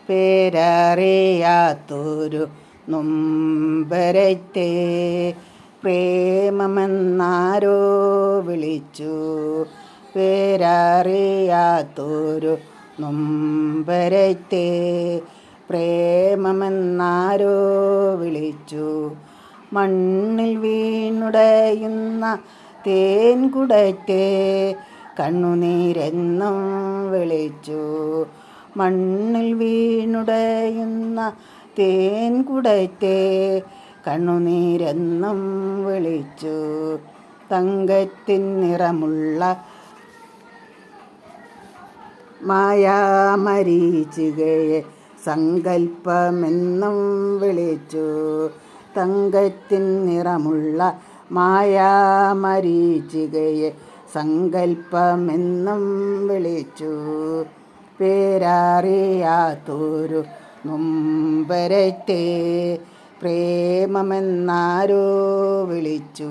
പേരറിയാത്തൊരു നൊമ്പരത്തെ പ്രേമമെന്നാരോ വിളിച്ചു. പേരറിയാത്തൊരു നൊമ്പരത്തെ പ്രേമമെന്നാരോ വിളിച്ചു. മണ്ണിൽ വീണുടയുന്ന തേൻകുടത്തെ കണ്ണുനീരെന്നും വിളിച്ചു. മണ്ണിൽ വീണുടയുന്ന തേൻകുടത്തെ കണ്ണുനീരെന്നും വിളിച്ചു. തങ്കത്തിൻ നിറമുള്ള മായാമരീചികയെ സങ്കൽപ്പമെന്നും വിളിച്ചു. തങ്കത്തിൻ നിറമുള്ള മായാമരീചികയെ സങ്കൽപ്പമെന്നും വിളിച്ചു. പേരറിയാത്തൊരു നൊമ്പരത്തെ പ്രേമമെന്നാരോ വിളിച്ചു.